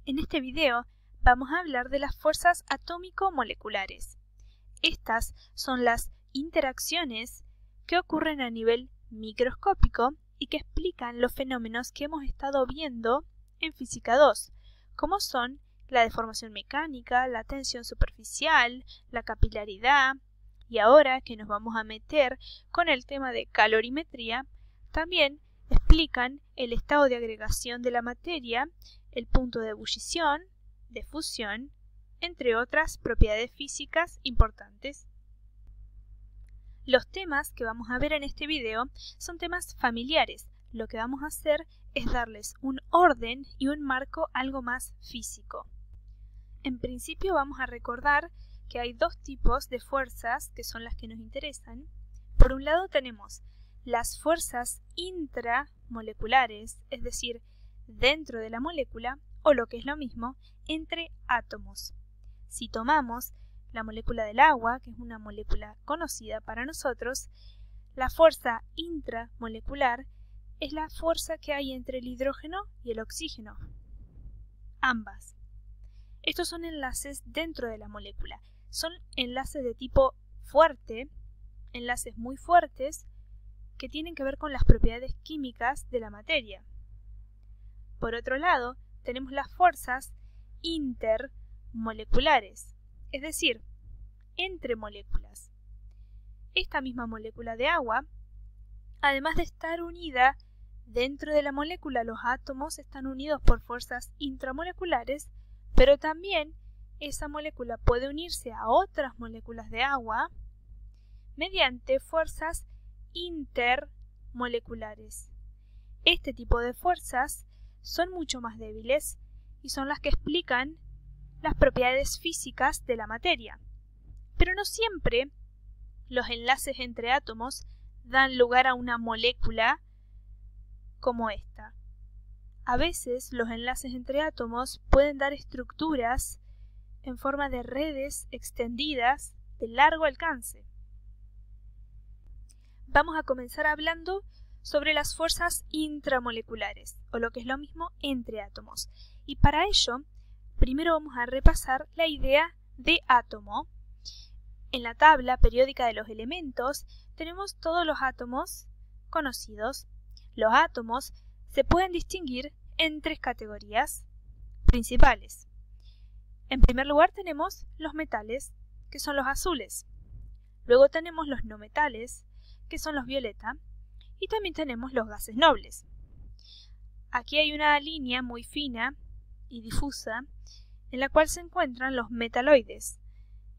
En este video vamos a hablar de las fuerzas atómico-moleculares. Estas son las interacciones que ocurren a nivel microscópico y que explican los fenómenos que hemos estado viendo en Física 2, como son la deformación mecánica, la tensión superficial, la capilaridad, y ahora que nos vamos a meter con el tema de calorimetría, también explican el estado de agregación de la materia, el punto de ebullición, de fusión, entre otras propiedades físicas importantes. Los temas que vamos a ver en este video son temas familiares. Lo que vamos a hacer es darles un orden y un marco algo más físico. En principio vamos a recordar que hay dos tipos de fuerzas que son las que nos interesan. Por un lado tenemos las fuerzas intramoleculares, es decir, dentro de la molécula, o lo que es lo mismo, entre átomos. Si tomamos la molécula del agua, que es una molécula conocida para nosotros, la fuerza intramolecular es la fuerza que hay entre el hidrógeno y el oxígeno. Ambas. Estos son enlaces dentro de la molécula. Son enlaces de tipo fuerte, enlaces muy fuertes, que tienen que ver con las propiedades químicas de la materia. Por otro lado, tenemos las fuerzas intermoleculares, es decir, entre moléculas. Esta misma molécula de agua, además de estar unida dentro de la molécula, los átomos están unidos por fuerzas intramoleculares, pero también esa molécula puede unirse a otras moléculas de agua mediante fuerzas intermoleculares. Este tipo de fuerzas son mucho más débiles y son las que explican las propiedades físicas de la materia. Pero no siempre los enlaces entre átomos dan lugar a una molécula como esta. A veces los enlaces entre átomos pueden dar estructuras en forma de redes extendidas de largo alcance. Vamos a comenzar hablando sobre las fuerzas intramoleculares, o lo que es lo mismo entre átomos. Y para ello, primero vamos a repasar la idea de átomo. En la tabla periódica de los elementos tenemos todos los átomos conocidos. Los átomos se pueden distinguir en tres categorías principales. En primer lugar tenemos los metales, que son los azules. Luego tenemos los no metales, que son los violeta, y también tenemos los gases nobles. Aquí hay una línea muy fina y difusa en la cual se encuentran los metaloides,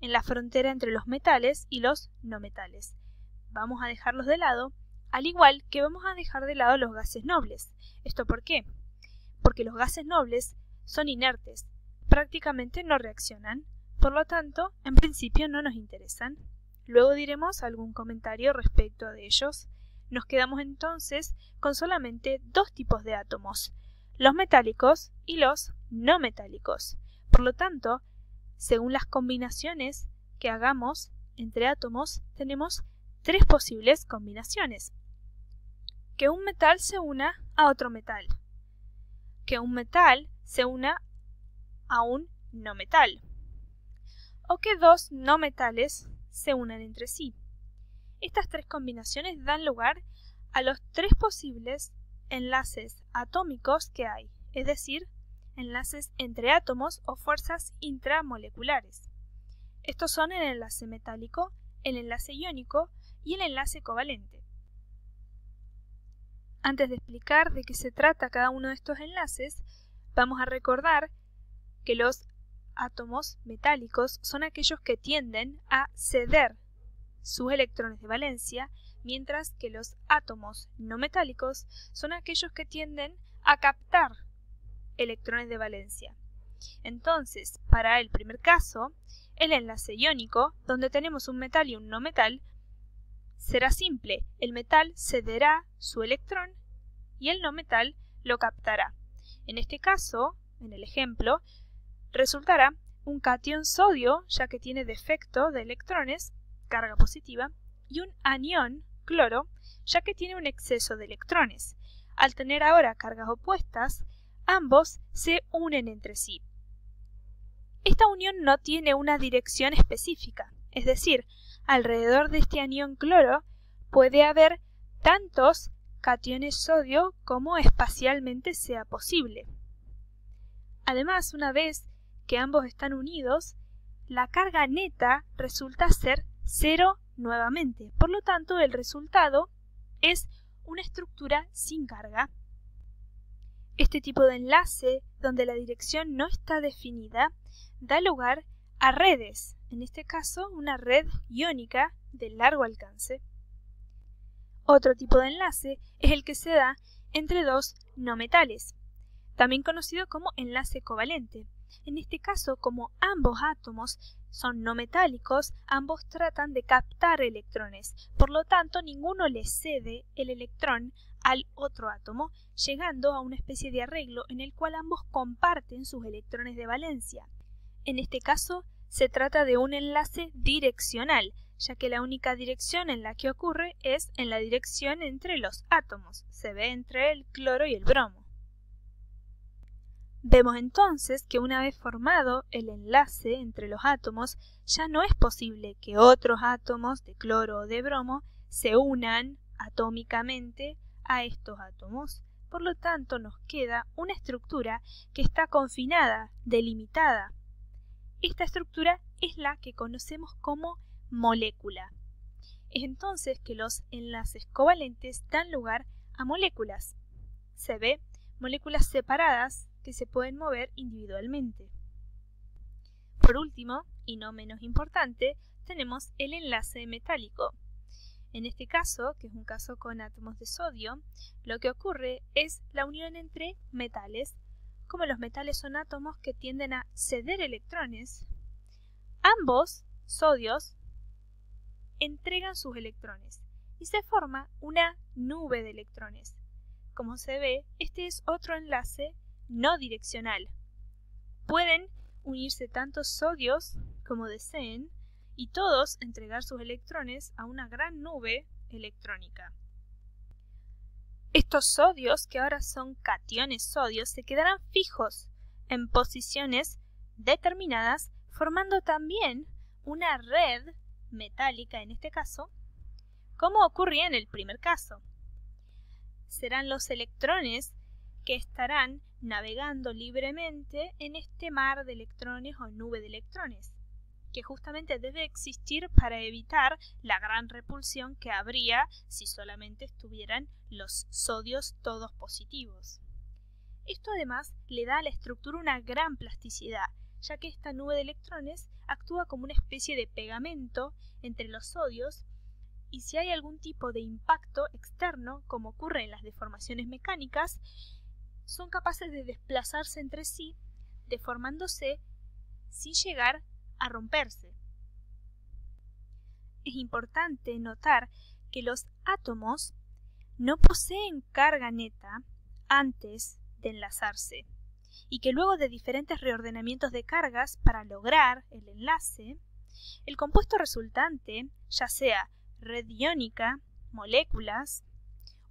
en la frontera entre los metales y los no metales. Vamos a dejarlos de lado, al igual que vamos a dejar de lado los gases nobles. ¿Esto por qué? Porque los gases nobles son inertes, prácticamente no reaccionan, por lo tanto, en principio no nos interesan. Luego diremos algún comentario respecto de ellos. Nos quedamos entonces con solamente dos tipos de átomos, los metálicos y los no metálicos. Por lo tanto, según las combinaciones que hagamos entre átomos, tenemos tres posibles combinaciones. Que un metal se una a otro metal. Que un metal se una a un no metal. O que dos no metales se unan entre sí. Estas tres combinaciones dan lugar a los tres posibles enlaces atómicos que hay, es decir, enlaces entre átomos o fuerzas intramoleculares. Estos son el enlace metálico, el enlace iónico y el enlace covalente. Antes de explicar de qué se trata cada uno de estos enlaces, vamos a recordar que los átomos metálicos son aquellos que tienden a ceder sus electrones de valencia, mientras que los átomos no metálicos son aquellos que tienden a captar electrones de valencia. Entonces, para el primer caso, el enlace iónico, donde tenemos un metal y un no metal, será simple. El metal cederá su electrón y el no metal lo captará. En este caso, en el ejemplo, resultará un catión sodio, ya que tiene defecto de electrones, carga positiva, y un anión cloro, ya que tiene un exceso de electrones. Al tener ahora cargas opuestas, ambos se unen entre sí. Esta unión no tiene una dirección específica, es decir, alrededor de este anión cloro puede haber tantos cationes sodio como espacialmente sea posible. Además, una vez que ambos están unidos, la carga neta resulta ser 0 nuevamente. Por lo tanto, el resultado es una estructura sin carga. Este tipo de enlace, donde la dirección no está definida, da lugar a redes, en este caso una red iónica de largo alcance. Otro tipo de enlace es el que se da entre dos no metales, también conocido como enlace covalente. En este caso, como ambos átomos son no metálicos, ambos tratan de captar electrones, por lo tanto ninguno le cede el electrón al otro átomo, llegando a una especie de arreglo en el cual ambos comparten sus electrones de valencia. En este caso se trata de un enlace direccional, ya que la única dirección en la que ocurre es en la dirección entre los átomos, se ve entre el cloro y el bromo. Vemos entonces que una vez formado el enlace entre los átomos, ya no es posible que otros átomos de cloro o de bromo se unan atómicamente a estos átomos. Por lo tanto, nos queda una estructura que está confinada, delimitada. Esta estructura es la que conocemos como molécula. Es entonces que los enlaces covalentes dan lugar a moléculas. Se ve moléculas separadas que se pueden mover individualmente. Por último, y no menos importante, tenemos el enlace metálico. En este caso, que es un caso con átomos de sodio, lo que ocurre es la unión entre metales. Como los metales son átomos que tienden a ceder electrones, ambos sodios entregan sus electrones y se forma una nube de electrones. Como se ve, este es otro enlace no direccional. Pueden unirse tantos sodios como deseen y todos entregar sus electrones a una gran nube electrónica. Estos sodios, que ahora son cationes sodios, se quedarán fijos en posiciones determinadas, formando también una red metálica en este caso, como ocurría en el primer caso. Serán los electrones que estarán navegando libremente en este mar de electrones o nube de electrones, que justamente debe existir para evitar la gran repulsión que habría si solamente estuvieran los sodios todos positivos. Esto además le da a la estructura una gran plasticidad, ya que esta nube de electrones actúa como una especie de pegamento entre los sodios y si hay algún tipo de impacto externo, como ocurre en las deformaciones mecánicas, son capaces de desplazarse entre sí, deformándose sin llegar a romperse. Es importante notar que los átomos no poseen carga neta antes de enlazarse y que luego de diferentes reordenamientos de cargas para lograr el enlace, el compuesto resultante, ya sea red iónica, moléculas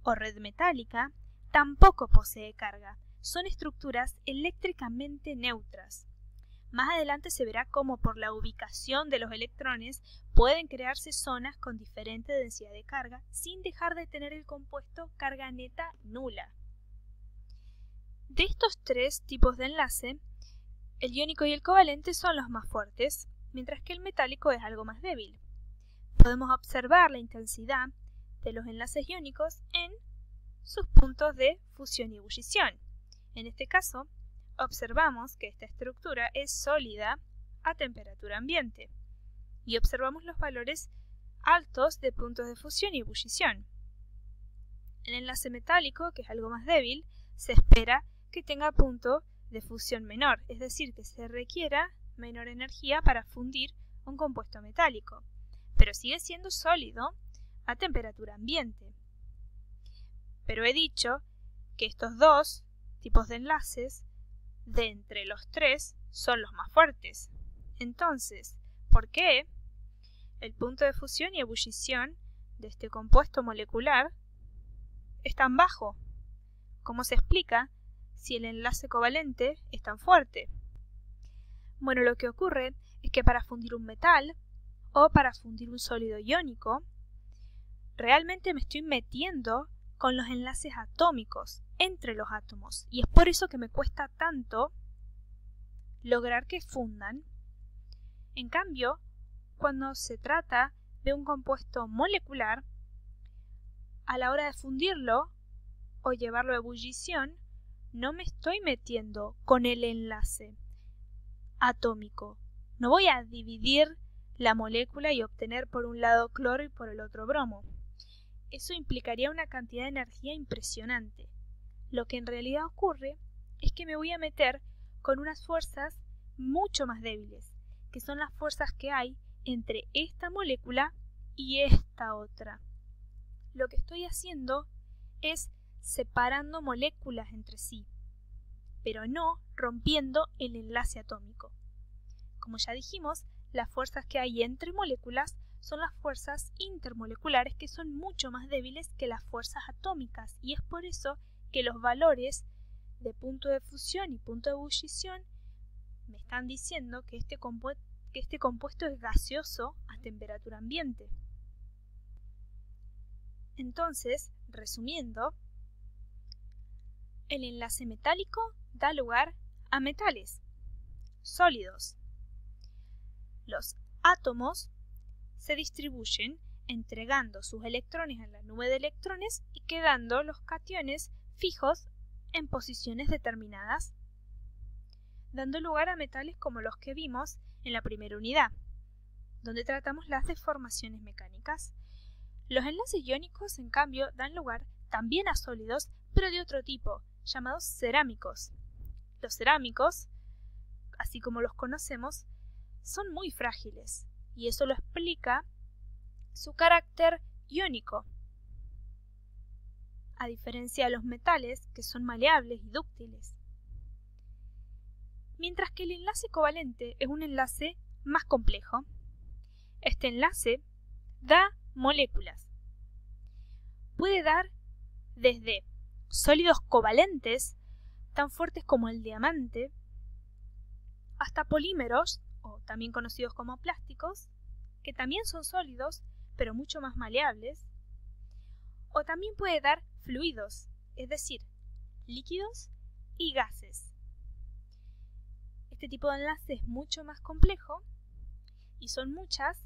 o red metálica, tampoco posee carga. Son estructuras eléctricamente neutras. Más adelante se verá cómo por la ubicación de los electrones pueden crearse zonas con diferente densidad de carga sin dejar de tener el compuesto carga neta nula. De estos tres tipos de enlace, el iónico y el covalente son los más fuertes, mientras que el metálico es algo más débil. Podemos observar la intensidad de los enlaces iónicos en sus puntos de fusión y ebullición. En este caso, observamos que esta estructura es sólida a temperatura ambiente y observamos los valores altos de puntos de fusión y ebullición. El enlace metálico, que es algo más débil, se espera que tenga punto de fusión menor, es decir, que se requiera menor energía para fundir un compuesto metálico, pero sigue siendo sólido a temperatura ambiente. Pero he dicho que estos dos tipos de enlaces, de entre los tres, son los más fuertes. Entonces, ¿por qué el punto de fusión y ebullición de este compuesto molecular es tan bajo? ¿Cómo se explica si el enlace covalente es tan fuerte? Bueno, lo que ocurre es que para fundir un metal o para fundir un sólido iónico, realmente me estoy metiendo con los enlaces atómicos entre los átomos, y es por eso que me cuesta tanto lograr que fundan. En cambio, cuando se trata de un compuesto molecular, a la hora de fundirlo o llevarlo a ebullición, no me estoy metiendo con el enlace atómico. No voy a dividir la molécula y obtener por un lado cloro y por el otro bromo. Eso implicaría una cantidad de energía impresionante. Lo que en realidad ocurre es que me voy a meter con unas fuerzas mucho más débiles, que son las fuerzas que hay entre esta molécula y esta otra. Lo que estoy haciendo es separando moléculas entre sí, pero no rompiendo el enlace atómico. Como ya dijimos, las fuerzas que hay entre moléculas son las fuerzas intermoleculares, que son mucho más débiles que las fuerzas atómicas, y es por eso que los valores de punto de fusión y punto de ebullición me están diciendo que este compuesto es gaseoso a temperatura ambiente. Entonces, resumiendo, el enlace metálico da lugar a metales sólidos. Los átomos se distribuyen entregando sus electrones a la nube de electrones y quedando los cationes fijos en posiciones determinadas, dando lugar a metales como los que vimos en la primera unidad, donde tratamos las deformaciones mecánicas. Los enlaces iónicos, en cambio, dan lugar también a sólidos, pero de otro tipo, llamados cerámicos. Los cerámicos, así como los conocemos, son muy frágiles, y eso lo explica su carácter iónico, a diferencia de los metales, que son maleables y dúctiles. Mientras que el enlace covalente es un enlace más complejo. Este enlace da moléculas. Puede dar desde sólidos covalentes, tan fuertes como el diamante, hasta polímeros, o también conocidos como plásticos, que también son sólidos, pero mucho más maleables. O también puede dar fluidos, es decir, líquidos y gases. Este tipo de enlace es mucho más complejo y son muchas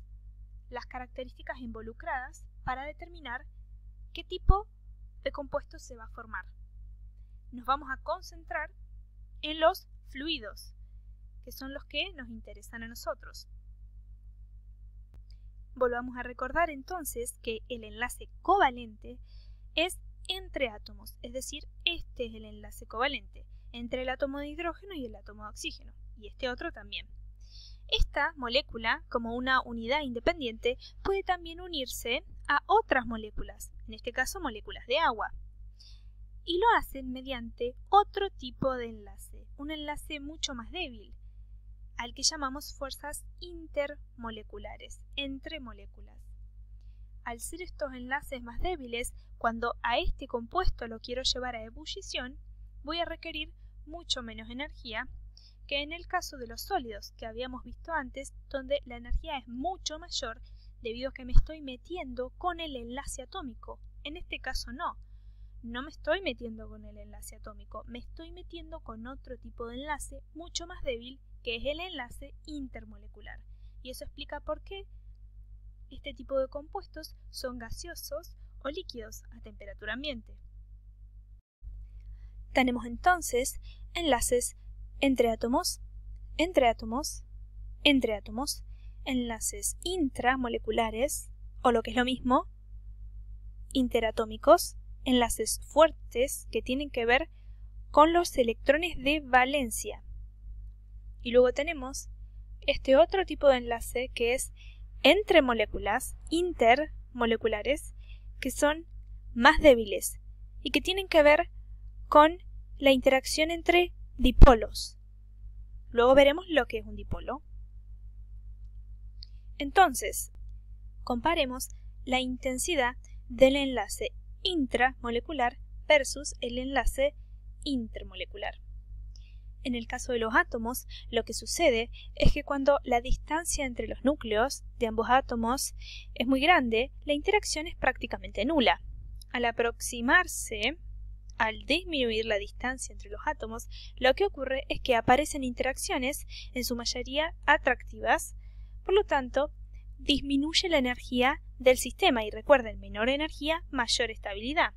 las características involucradas para determinar qué tipo de compuesto se va a formar. Nos vamos a concentrar en los fluidos, que son los que nos interesan a nosotros. Volvamos a recordar entonces que el enlace covalente es entre átomos, es decir, este es el enlace covalente entre el átomo de hidrógeno y el átomo de oxígeno, y este otro también. Esta molécula, como una unidad independiente, puede también unirse a otras moléculas, en este caso moléculas de agua, y lo hacen mediante otro tipo de enlace, un enlace mucho más débil, al que llamamos fuerzas intermoleculares, entre moléculas. Al ser estos enlaces más débiles, cuando a este compuesto lo quiero llevar a ebullición, voy a requerir mucho menos energía que en el caso de los sólidos que habíamos visto antes, donde la energía es mucho mayor debido a que me estoy metiendo con el enlace atómico. En este caso no me estoy metiendo con el enlace atómico, me estoy metiendo con otro tipo de enlace mucho más débil, que es el enlace intermolecular. Y eso explica por qué este tipo de compuestos son gaseosos o líquidos a temperatura ambiente. Tenemos entonces enlaces entre átomos, entre átomos, entre átomos, enlaces intramoleculares, o lo que es lo mismo, interatómicos, enlaces fuertes que tienen que ver con los electrones de valencia. Y luego tenemos este otro tipo de enlace que es entre moléculas, intermoleculares, que son más débiles y que tienen que ver con la interacción entre dipolos. Luego veremos lo que es un dipolo. Entonces, comparemos la intensidad del enlace intramolecular versus el enlace intermolecular. En el caso de los átomos, lo que sucede es que cuando la distancia entre los núcleos de ambos átomos es muy grande, la interacción es prácticamente nula. Al aproximarse, al disminuir la distancia entre los átomos, lo que ocurre es que aparecen interacciones, en su mayoría atractivas, por lo tanto, disminuye la energía del sistema y recuerden, menor energía, mayor estabilidad,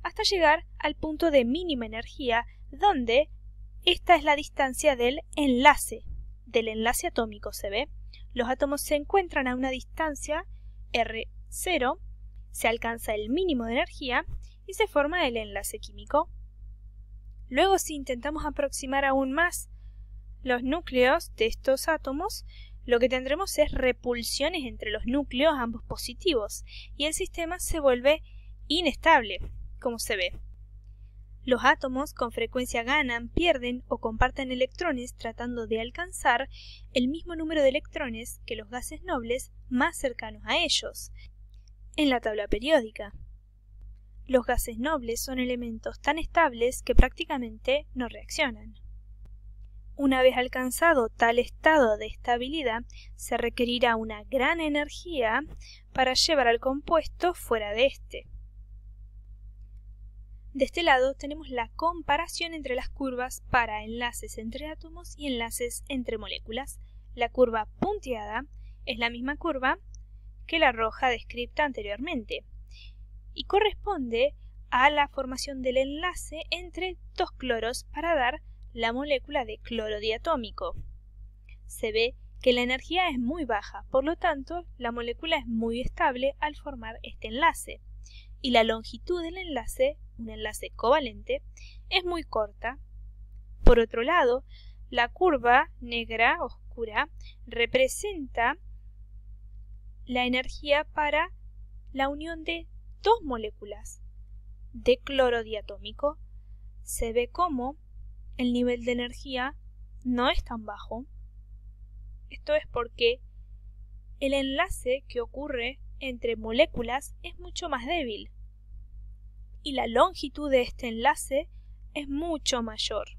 hasta llegar al punto de mínima energía, donde esta es la distancia del enlace atómico, ¿se ve? Los átomos se encuentran a una distancia R0, se alcanza el mínimo de energía y se forma el enlace químico. Luego, si intentamos aproximar aún más los núcleos de estos átomos, lo que tendremos es repulsiones entre los núcleos, ambos positivos, y el sistema se vuelve inestable, como se ve. Los átomos con frecuencia ganan, pierden o comparten electrones tratando de alcanzar el mismo número de electrones que los gases nobles más cercanos a ellos en la tabla periódica. Los gases nobles son elementos tan estables que prácticamente no reaccionan. Una vez alcanzado tal estado de estabilidad, se requerirá una gran energía para llevar al compuesto fuera de este. De este lado tenemos la comparación entre las curvas para enlaces entre átomos y enlaces entre moléculas. La curva punteada es la misma curva que la roja descrita anteriormente y corresponde a la formación del enlace entre dos cloros para dar la molécula de cloro diatómico. Se ve que la energía es muy baja, por lo tanto la molécula es muy estable al formar este enlace y la longitud del enlace, un enlace covalente, es muy corta. Por otro lado, la curva negra oscura representa la energía para la unión de dos moléculas de cloro diatómico. Se ve como el nivel de energía no es tan bajo. Esto es porque el enlace que ocurre entre moléculas es mucho más débil y la longitud de este enlace es mucho mayor.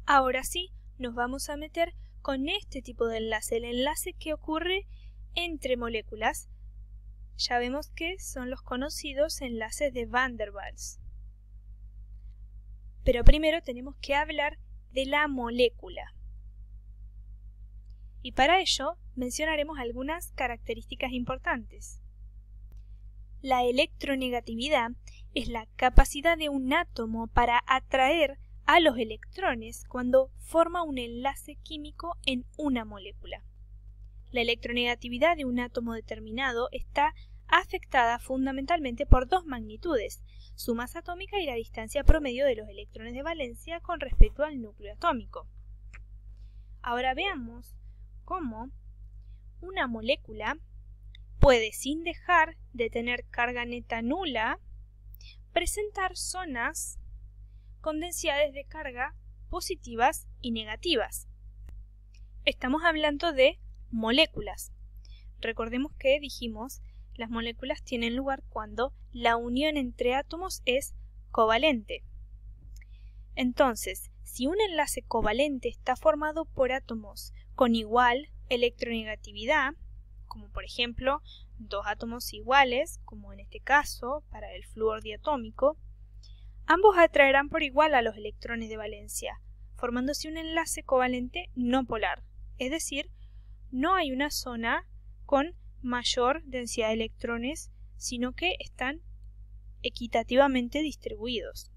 Ahora sí, nos vamos a meter con este tipo de enlace, el enlace que ocurre entre moléculas. Ya vemos que son los conocidos enlaces de Van der Waals. Pero primero tenemos que hablar de la molécula. Y para ello mencionaremos algunas características importantes. La electronegatividad es la capacidad de un átomo para atraer a los electrones cuando forma un enlace químico en una molécula. La electronegatividad de un átomo determinado está afectada fundamentalmente por dos magnitudes, su masa atómica y la distancia promedio de los electrones de valencia con respecto al núcleo atómico. Ahora veamos cómo una molécula puede, sin dejar de tener carga neta nula, presentar zonas con densidades de carga positivas y negativas. Estamos hablando de moléculas. Recordemos que dijimos las moléculas tienen lugar cuando la unión entre átomos es covalente. Entonces, si un enlace covalente está formado por átomos con igual electronegatividad, como por ejemplo dos átomos iguales, como en este caso para el flúor diatómico, ambos atraerán por igual a los electrones de valencia, formándose un enlace covalente no polar, es decir, no hay una zona con mayor densidad de electrones, sino que están equitativamente distribuidos.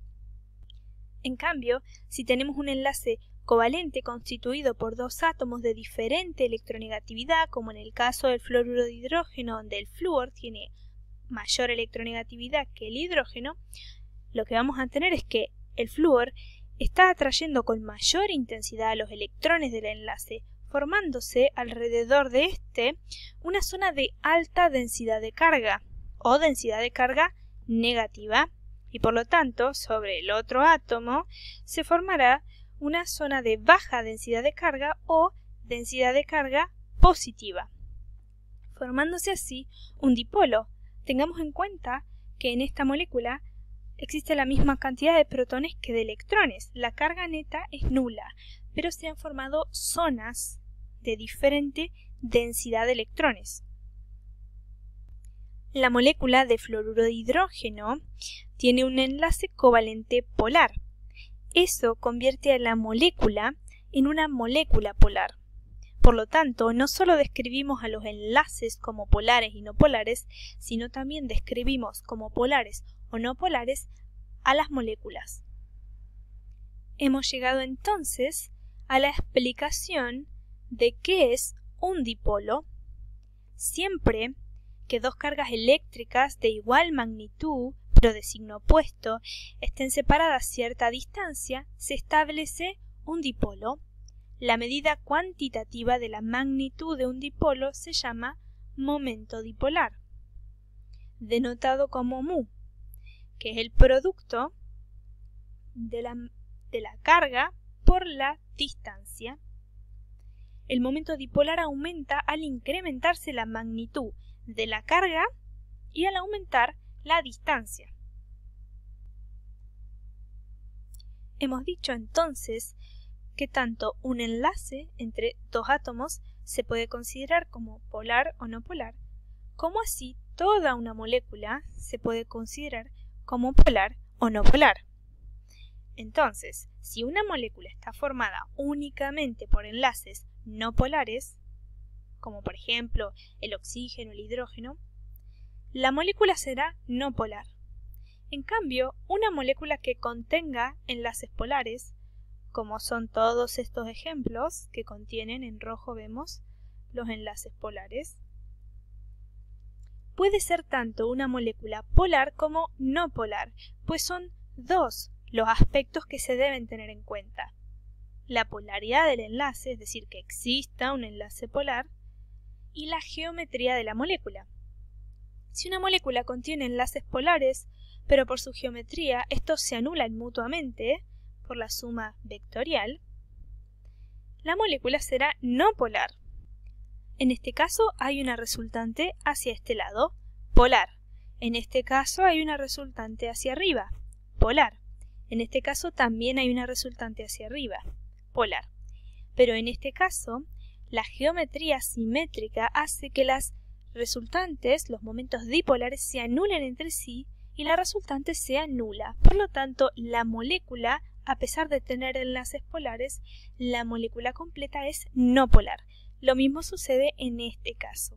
En cambio, si tenemos un enlace covalente constituido por dos átomos de diferente electronegatividad, como en el caso del fluoruro de hidrógeno, donde el flúor tiene mayor electronegatividad que el hidrógeno, lo que vamos a tener es que el flúor está atrayendo con mayor intensidad a los electrones del enlace, formándose alrededor de este una zona de alta densidad de carga o densidad de carga negativa, y por lo tanto sobre el otro átomo se formará una zona de baja densidad de carga o densidad de carga positiva, formándose así un dipolo. Tengamos en cuenta que en esta molécula existe la misma cantidad de protones que de electrones. La carga neta es nula, pero se han formado zonas de diferente densidad de electrones. La molécula de fluoruro de hidrógeno tiene un enlace covalente polar. Eso convierte a la molécula en una molécula polar. Por lo tanto, no solo describimos a los enlaces como polares y no polares, sino también describimos como polares o no polares a las moléculas. Hemos llegado entonces a la explicación de qué es un dipolo. Siempre que dos cargas eléctricas de igual magnitud, pero de signo opuesto, estén separadas cierta distancia, se establece un dipolo. La medida cuantitativa de la magnitud de un dipolo se llama momento dipolar, denotado como mu, que es el producto de la carga por la distancia. El momento dipolar aumenta al incrementarse la magnitud de la carga y al aumentar la distancia. Hemos dicho entonces que tanto un enlace entre dos átomos se puede considerar como polar o no polar, como así toda una molécula se puede considerar como polar o no polar. Entonces, si una molécula está formada únicamente por enlaces no polares, como por ejemplo el oxígeno, el hidrógeno, la molécula será no polar. En cambio, una molécula que contenga enlaces polares, como son todos estos ejemplos que contienen, en rojo vemos los enlaces polares, puede ser tanto una molécula polar como no polar, pues son dos los aspectos que se deben tener en cuenta: la polaridad del enlace, es decir, que exista un enlace polar, y la geometría de la molécula. Si una molécula contiene enlaces polares, pero por su geometría estos se anulan mutuamente por la suma vectorial, la molécula será no polar. En este caso hay una resultante hacia este lado, polar. En este caso hay una resultante hacia arriba, polar. En este caso también hay una resultante hacia arriba, polar. Pero en este caso, la geometría simétrica hace que las resultantes, los momentos dipolares, se anulen entre sí y la resultante sea nula. Por lo tanto, la molécula, a pesar de tener enlaces polares, la molécula completa es no polar. Lo mismo sucede en este caso.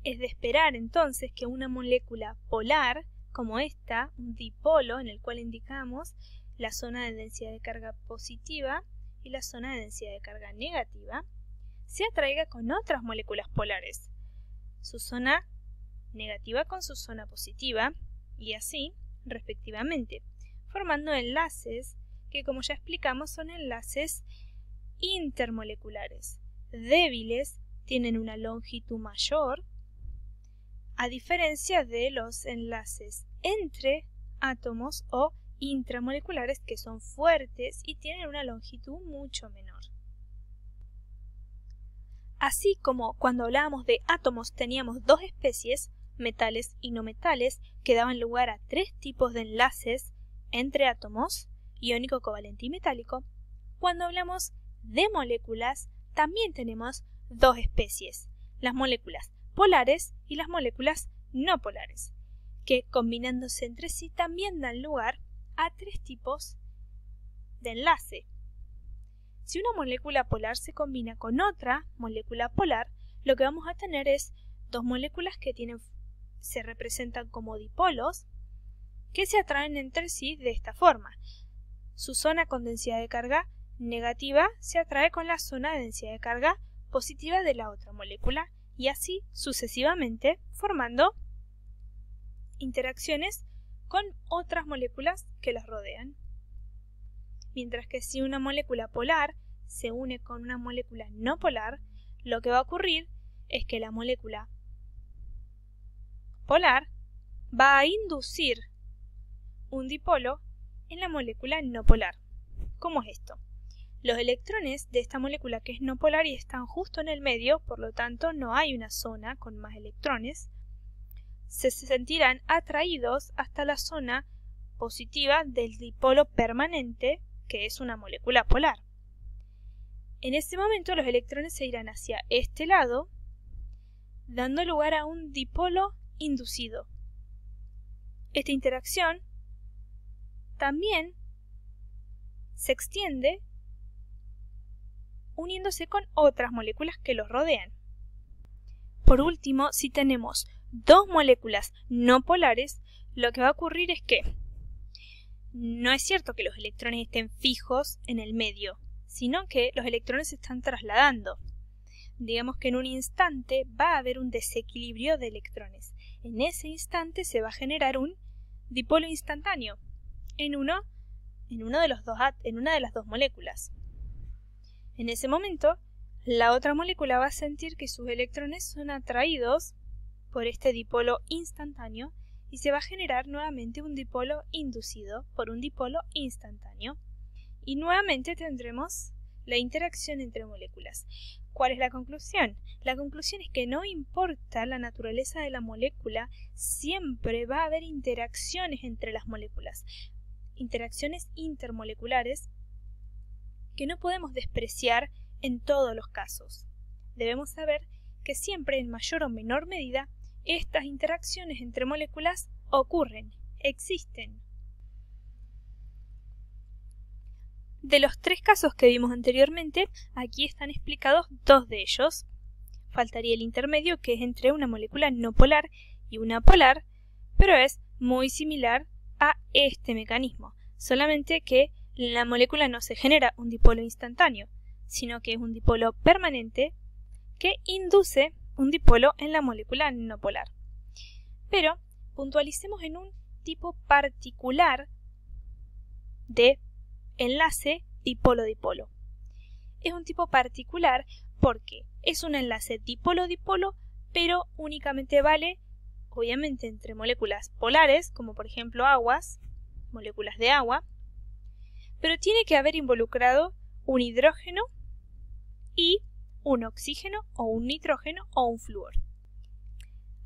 Es de esperar entonces que una molécula polar, como esta, un dipolo en el cual indicamos la zona de densidad de carga positiva y la zona de densidad de carga negativa, se atraiga con otras moléculas polares, su zona negativa con su zona positiva, y así respectivamente, formando enlaces que, como ya explicamos, son enlaces intermoleculares, débiles, tienen una longitud mayor, a diferencia de los enlaces entre átomos o intramoleculares, que son fuertes y tienen una longitud mucho menor. Así como cuando hablábamos de átomos teníamos dos especies, metales y no metales, que daban lugar a tres tipos de enlaces entre átomos, iónico, covalente y metálico, cuando hablamos de moléculas también tenemos dos especies, las moléculas polares y las moléculas no polares, que combinándose entre sí también dan lugar a tres tipos de enlace. Si una molécula polar se combina con otra molécula polar, lo que vamos a tener es dos moléculas que se representan como dipolos que se atraen entre sí de esta forma. Su zona con densidad de carga negativa se atrae con la zona de densidad de carga positiva de la otra molécula y así sucesivamente, formando interacciones con otras moléculas que las rodean. Mientras que si una molécula polar se une con una molécula no polar, lo que va a ocurrir es que la molécula polar va a inducir un dipolo en la molécula no polar. ¿Cómo es esto? Los electrones de esta molécula que es no polar y están justo en el medio, por lo tanto no hay una zona con más electrones, se sentirán atraídos hasta la zona positiva del dipolo permanente, que es una molécula polar. En ese momento los electrones se irán hacia este lado, dando lugar a un dipolo inducido. Esta interacción también se extiende uniéndose con otras moléculas que los rodean. Por último, si tenemos dos moléculas no polares, lo que va a ocurrir es que no es cierto que los electrones estén fijos en el medio, sino que los electrones se están trasladando. Digamos que en un instante va a haber un desequilibrio de electrones. En ese instante se va a generar un dipolo instantáneo en una de las dos moléculas. En ese momento, la otra molécula va a sentir que sus electrones son atraídos por este dipolo instantáneo y se va a generar nuevamente un dipolo inducido por un dipolo instantáneo. Y nuevamente tendremos la interacción entre moléculas. ¿Cuál es la conclusión? La conclusión es que no importa la naturaleza de la molécula, siempre va a haber interacciones entre las moléculas, interacciones intermoleculares que no podemos despreciar en todos los casos. Debemos saber que siempre en mayor o menor medida estas interacciones entre moléculas ocurren, existen. De los tres casos que vimos anteriormente, aquí están explicados dos de ellos. Faltaría el intermedio, que es entre una molécula no polar y una polar, pero es muy similar a este mecanismo, solamente que la molécula no se genera un dipolo instantáneo, sino que es un dipolo permanente que induce un dipolo en la molécula no polar. Pero puntualicemos en un tipo particular de enlace dipolo-dipolo. Es un tipo particular porque es un enlace dipolo-dipolo, pero únicamente vale, obviamente, entre moléculas polares, como por ejemplo aguas, moléculas de agua, pero tiene que haber involucrado un hidrógeno y un oxígeno o un nitrógeno o un flúor.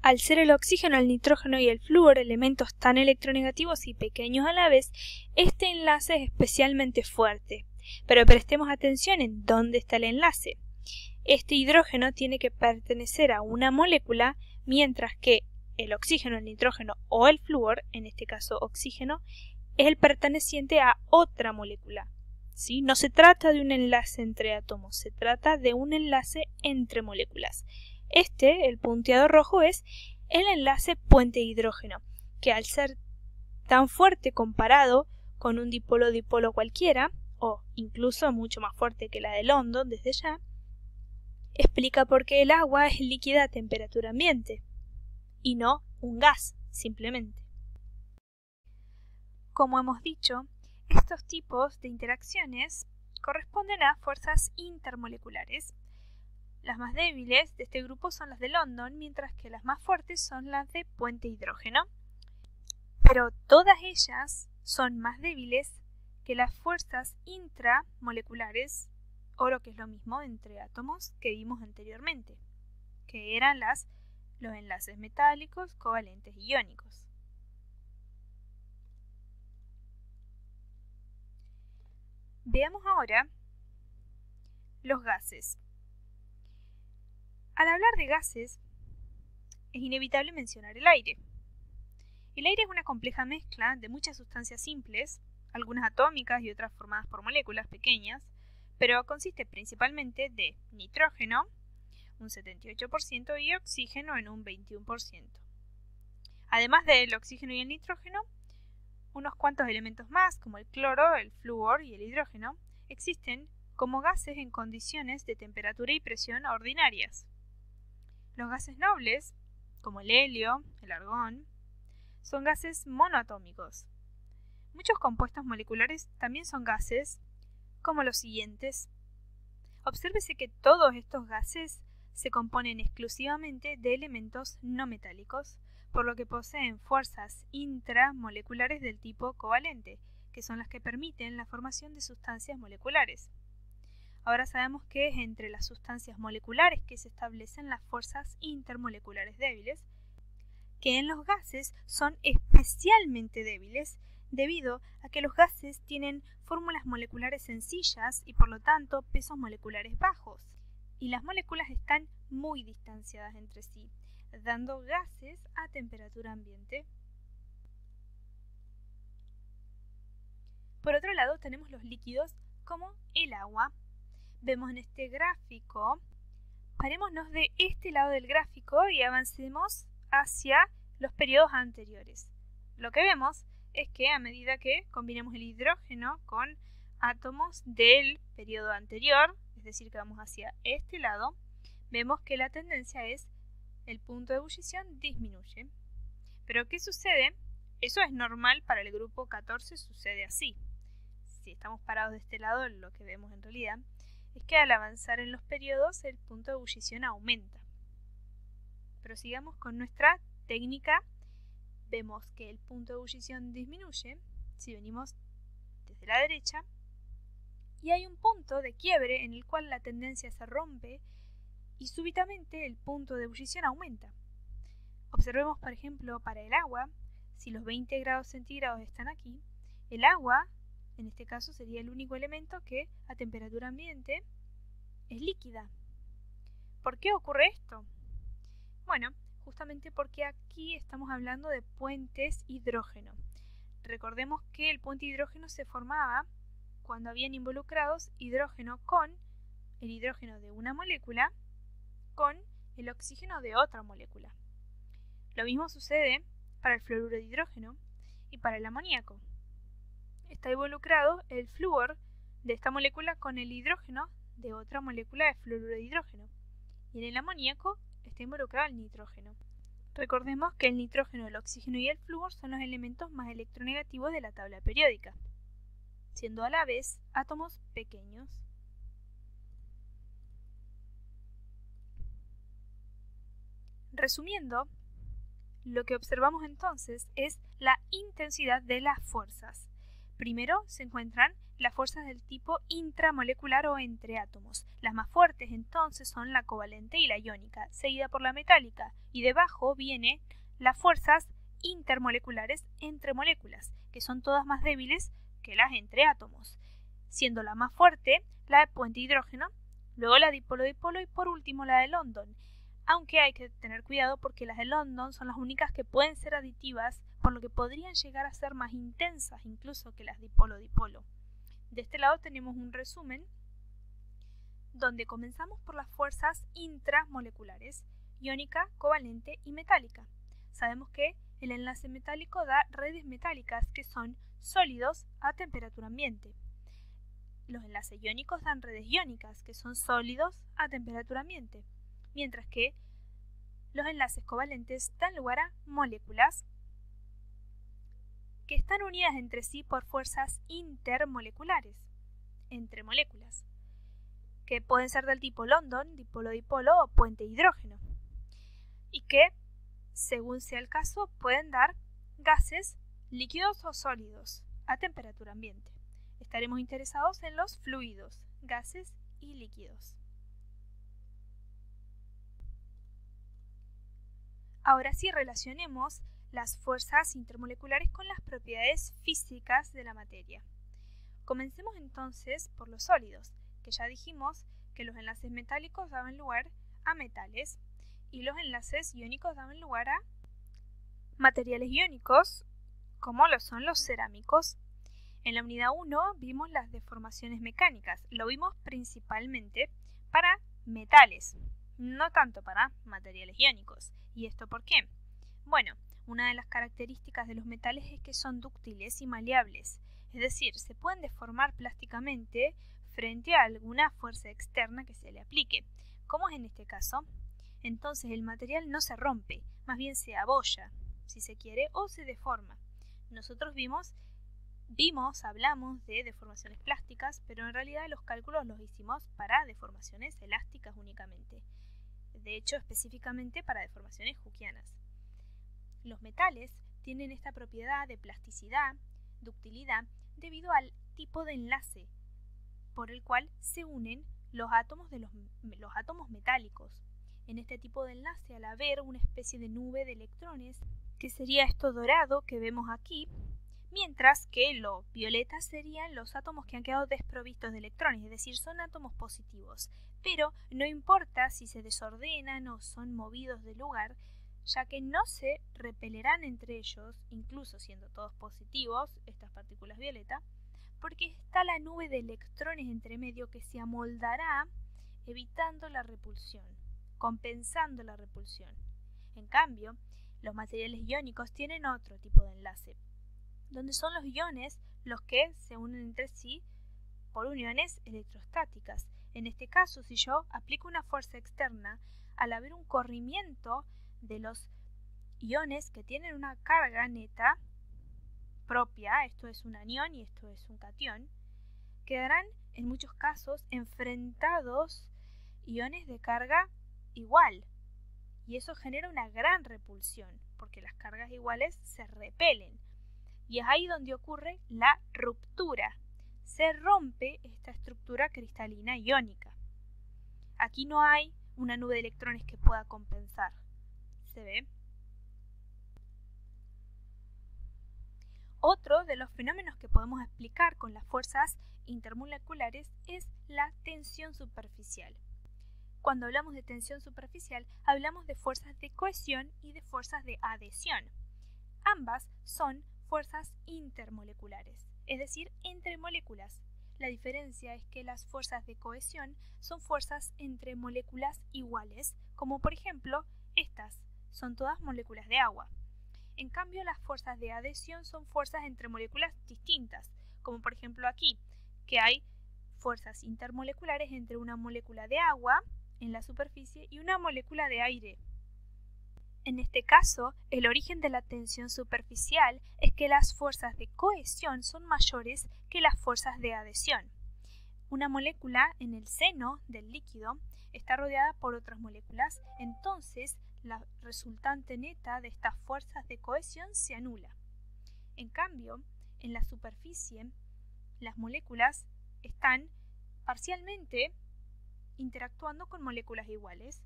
Al ser el oxígeno, el nitrógeno y el flúor elementos tan electronegativos y pequeños a la vez, este enlace es especialmente fuerte. Pero prestemos atención en dónde está el enlace. Este hidrógeno tiene que pertenecer a una molécula, mientras que el oxígeno, el nitrógeno o el flúor, en este caso oxígeno, es el perteneciente a otra molécula. ¿Sí? No se trata de un enlace entre átomos, se trata de un enlace entre moléculas. El punteado rojo, es el enlace puente hidrógeno, que al ser tan fuerte comparado con un dipolo-dipolo cualquiera, o incluso mucho más fuerte que la de London desde ya, explica por qué el agua es líquida a temperatura ambiente, y no un gas, simplemente. Como hemos dicho, estos tipos de interacciones corresponden a fuerzas intermoleculares. Las más débiles de este grupo son las de London, mientras que las más fuertes son las de puente hidrógeno. Pero todas ellas son más débiles que las fuerzas intramoleculares, o lo que es lo mismo entre átomos, que vimos anteriormente, que eran los enlaces metálicos, covalentes y iónicos. Veamos ahora los gases. Al hablar de gases, es inevitable mencionar el aire. El aire es una compleja mezcla de muchas sustancias simples, algunas atómicas y otras formadas por moléculas pequeñas, pero consiste principalmente de nitrógeno, un 78%, y oxígeno en un 21%. Además del oxígeno y el nitrógeno, unos cuantos elementos más, como el cloro, el flúor y el hidrógeno, existen como gases en condiciones de temperatura y presión ordinarias. Los gases nobles, como el helio, el argón, son gases monoatómicos. Muchos compuestos moleculares también son gases, como los siguientes. Obsérvese que todos estos gases se componen exclusivamente de elementos no metálicos, por lo que poseen fuerzas intramoleculares del tipo covalente, que son las que permiten la formación de sustancias moleculares. Ahora sabemos que es entre las sustancias moleculares que se establecen las fuerzas intermoleculares débiles, que en los gases son especialmente débiles debido a que los gases tienen fórmulas moleculares sencillas y por lo tanto pesos moleculares bajos, y las moléculas están muy distanciadas entre sí, dando gases a temperatura ambiente. Por otro lado tenemos los líquidos como el agua. Vemos en este gráfico, parémonos de este lado del gráfico y avancemos hacia los periodos anteriores. Lo que vemos es que a medida que combinemos el hidrógeno con átomos del periodo anterior, es decir, que vamos hacia este lado, vemos que la tendencia es el punto de ebullición disminuye. ¿Pero qué sucede? Eso es normal para el grupo 14, sucede así. Si estamos parados de este lado, lo que vemos en realidad es que al avanzar en los periodos el punto de ebullición aumenta. Prosigamos con nuestra técnica. Vemos que el punto de ebullición disminuye si venimos desde la derecha y hay un punto de quiebre en el cual la tendencia se rompe y súbitamente el punto de ebullición aumenta. Observemos, por ejemplo, para el agua, si los 20 grados centígrados están aquí, el agua, en este caso, sería el único elemento que a temperatura ambiente es líquida. ¿Por qué ocurre esto? Bueno, justamente porque aquí estamos hablando de puentes hidrógeno. Recordemos que el puente hidrógeno se formaba cuando habían involucrados hidrógeno con el hidrógeno de una molécula con el oxígeno de otra molécula. Lo mismo sucede para el fluoruro de hidrógeno y para el amoníaco. Está involucrado el flúor de esta molécula con el hidrógeno de otra molécula de fluoruro de hidrógeno. Y en el amoníaco está involucrado el nitrógeno. Recordemos que el nitrógeno, el oxígeno y el flúor son los elementos más electronegativos de la tabla periódica, siendo a la vez átomos pequeños. Resumiendo, lo que observamos entonces es la intensidad de las fuerzas. Primero se encuentran las fuerzas del tipo intramolecular o entre átomos. Las más fuertes entonces son la covalente y la iónica, seguida por la metálica, y debajo vienen las fuerzas intermoleculares entre moléculas, que son todas más débiles que las entre átomos, siendo la más fuerte la de puente hidrógeno, luego la dipolo-dipolo y por último la de London. Aunque hay que tener cuidado porque las de London son las únicas que pueden ser aditivas, por lo que podrían llegar a ser más intensas incluso que las dipolo-dipolo. De este lado tenemos un resumen donde comenzamos por las fuerzas intramoleculares, iónica, covalente y metálica. Sabemos que el enlace metálico da redes metálicas que son sólidos a temperatura ambiente. Los enlaces iónicos dan redes iónicas que son sólidos a temperatura ambiente, mientras que los enlaces covalentes dan lugar a moléculas que están unidas entre sí por fuerzas intermoleculares, entre moléculas, que pueden ser del tipo London, dipolo-dipolo o puente hidrógeno, y que, según sea el caso, pueden dar gases líquidos o sólidos a temperatura ambiente. Estaremos interesados en los fluidos, gases y líquidos. Ahora sí relacionemos las fuerzas intermoleculares con las propiedades físicas de la materia. Comencemos entonces por los sólidos, que ya dijimos que los enlaces metálicos daban lugar a metales y los enlaces iónicos daban lugar a materiales iónicos, como lo son los cerámicos. En la unidad 1 vimos las deformaciones mecánicas, lo vimos principalmente para metales, no tanto para materiales iónicos. ¿Y esto por qué? Bueno, una de las características de los metales es que son dúctiles y maleables, es decir, se pueden deformar plásticamente frente a alguna fuerza externa que se le aplique, como es en este caso. Entonces el material no se rompe, más bien se abolla, si se quiere, o se deforma. Nosotros hablamos de deformaciones plásticas, pero en realidad los cálculos los hicimos para deformaciones elásticas únicamente. De hecho, específicamente para deformaciones hookeanas. Los metales tienen esta propiedad de plasticidad, ductilidad, debido al tipo de enlace por el cual se unen los átomos de los átomos metálicos. en este tipo de enlace al haber una especie de nube de electrones, que sería esto dorado que vemos aquí, mientras que lo violeta serían los átomos que han quedado desprovistos de electrones, es decir, son átomos positivos. Pero no importa si se desordenan o son movidos de lugar, ya que no se repelerán entre ellos, incluso siendo todos positivos, estas partículas violeta, porque está la nube de electrones entre medio que se amoldará evitando la repulsión, compensando la repulsión. En cambio, los materiales iónicos tienen otro tipo de enlace, donde son los iones los que se unen entre sí por uniones electrostáticas. En este caso, si yo aplico una fuerza externa, al haber un corrimiento de los iones que tienen una carga neta propia, esto es un anión y esto es un catión, quedarán en muchos casos enfrentados iones de carga igual. Y eso genera una gran repulsión, porque las cargas iguales se repelen. Y es ahí donde ocurre la ruptura. Se rompe esta estructura cristalina iónica. Aquí no hay una nube de electrones que pueda compensar. ¿Se ve? Otro de los fenómenos que podemos explicar con las fuerzas intermoleculares es la tensión superficial. Cuando hablamos de tensión superficial, hablamos de fuerzas de cohesión y de fuerzas de adhesión. Ambas son fuerzas intermoleculares, es decir, entre moléculas. La diferencia es que las fuerzas de cohesión son fuerzas entre moléculas iguales, como por ejemplo estas, son todas moléculas de agua. En cambio, las fuerzas de adhesión son fuerzas entre moléculas distintas, como por ejemplo aquí, que hay fuerzas intermoleculares entre una molécula de agua en la superficie y una molécula de aire. En este caso, el origen de la tensión superficial es que las fuerzas de cohesión son mayores que las fuerzas de adhesión. Una molécula en el seno del líquido está rodeada por otras moléculas, entonces la resultante neta de estas fuerzas de cohesión se anula. En cambio, en la superficie, las moléculas están parcialmente interactuando con moléculas iguales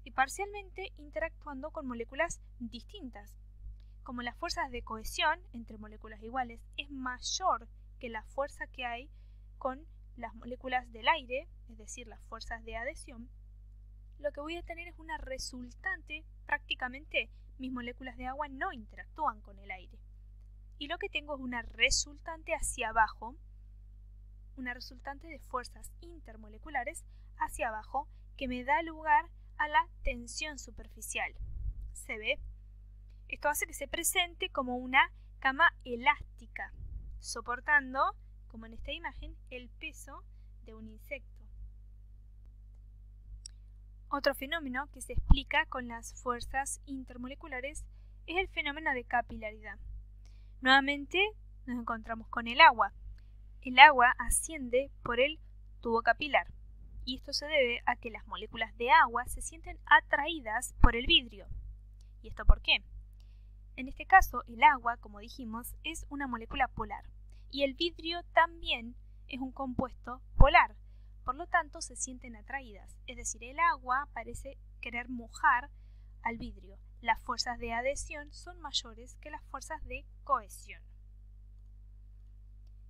y parcialmente interactuando con moléculas distintas. Como las fuerzas de cohesión entre moléculas iguales es mayor que la fuerza que hay con las moléculas del aire, es decir, las fuerzas de adhesión, lo que voy a tener es una resultante, prácticamente mis moléculas de agua no interactúan con el aire. Y lo que tengo es una resultante hacia abajo, una resultante de fuerzas intermoleculares hacia abajo que me da lugar a la tensión superficial. ¿Se ve? Esto hace que se presente como una cama elástica, soportando, como en esta imagen, el peso de un insecto. Otro fenómeno que se explica con las fuerzas intermoleculares es el fenómeno de capilaridad. Nuevamente nos encontramos con el agua. El agua asciende por el tubo capilar. Y esto se debe a que las moléculas de agua se sienten atraídas por el vidrio. ¿Y esto por qué? En este caso, el agua, como dijimos, es una molécula polar. Y el vidrio también es un compuesto polar. Por lo tanto, se sienten atraídas. Es decir, el agua parece querer mojar al vidrio. Las fuerzas de adhesión son mayores que las fuerzas de cohesión.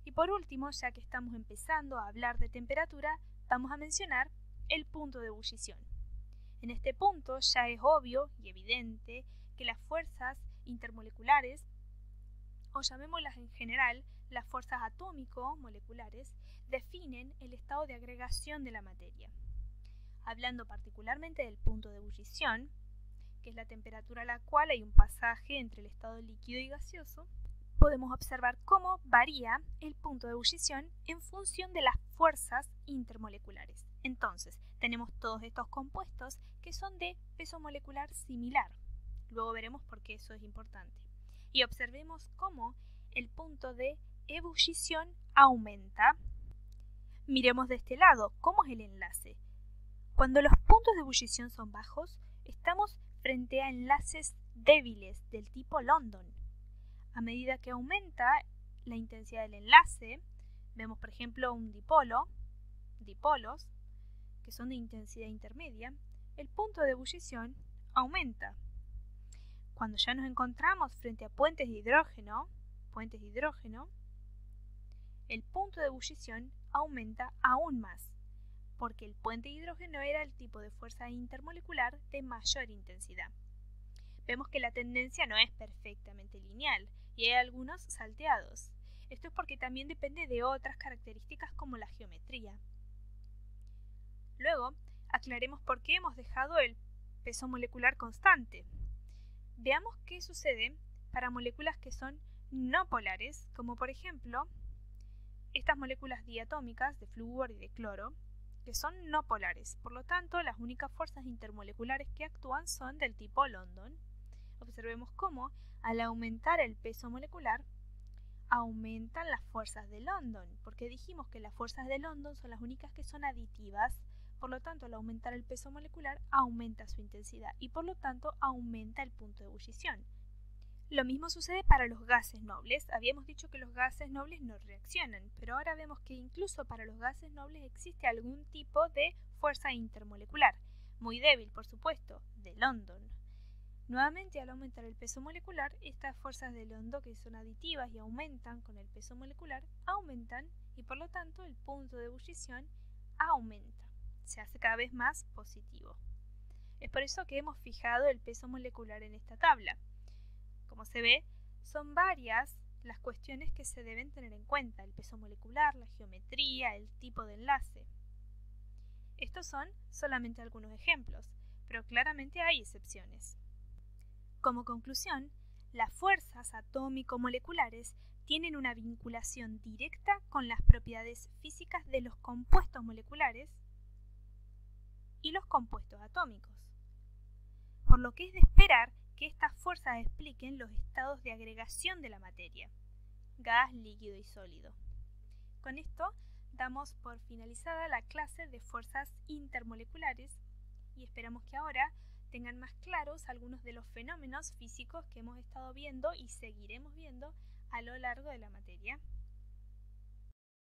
Y por último, ya que estamos empezando a hablar de temperatura, vamos a mencionar el punto de ebullición. En este punto ya es obvio y evidente que las fuerzas intermoleculares, o llamémoslas en general las fuerzas atómico-moleculares, definen el estado de agregación de la materia. Hablando particularmente del punto de ebullición, que es la temperatura a la cual hay un pasaje entre el estado líquido y gaseoso, podemos observar cómo varía el punto de ebullición en función de las fuerzas intermoleculares. Entonces, tenemos todos estos compuestos que son de peso molecular similar. Luego veremos por qué eso es importante. Y observemos cómo el punto de ebullición aumenta. Miremos de este lado, ¿cómo es el enlace? Cuando los puntos de ebullición son bajos, estamos frente a enlaces débiles del tipo London. A medida que aumenta la intensidad del enlace, vemos por ejemplo un dipolo, dipolos, que son de intensidad intermedia, el punto de ebullición aumenta. Cuando ya nos encontramos frente a puentes de hidrógeno, el punto de ebullición aumenta aún más, porque el puente de hidrógeno era el tipo de fuerza intermolecular de mayor intensidad. Vemos que la tendencia no es perfectamente lineal y hay algunos salteados. Esto es porque también depende de otras características como la geometría. Luego, aclaremos por qué hemos dejado el peso molecular constante. Veamos qué sucede para moléculas que son no polares, como por ejemplo estas moléculas diatómicas de flúor y de cloro, que son no polares. Por lo tanto, las únicas fuerzas intermoleculares que actúan son del tipo London. Observemos cómo, al aumentar el peso molecular, aumentan las fuerzas de London, porque dijimos que las fuerzas de London son las únicas que son aditivas. Por lo tanto, al aumentar el peso molecular, aumenta su intensidad y por lo tanto aumenta el punto de ebullición. Lo mismo sucede para los gases nobles. Habíamos dicho que los gases nobles no reaccionan, pero ahora vemos que incluso para los gases nobles existe algún tipo de fuerza intermolecular, muy débil por supuesto, de London. Nuevamente, al aumentar el peso molecular, estas fuerzas de London, que son aditivas y aumentan con el peso molecular, aumentan y por lo tanto el punto de ebullición aumenta, se hace cada vez más positivo. Es por eso que hemos fijado el peso molecular en esta tabla. Como se ve, son varias las cuestiones que se deben tener en cuenta: el peso molecular, la geometría, el tipo de enlace. Estos son solamente algunos ejemplos, pero claramente hay excepciones. Como conclusión, las fuerzas atómico-moleculares tienen una vinculación directa con las propiedades físicas de los compuestos moleculares y los compuestos atómicos, por lo que es de esperar que estas fuerzas expliquen los estados de agregación de la materia, gas, líquido y sólido. Con esto damos por finalizada la clase de fuerzas intermoleculares y esperamos que ahora tengan más claros algunos de los fenómenos físicos que hemos estado viendo y seguiremos viendo a lo largo de la materia.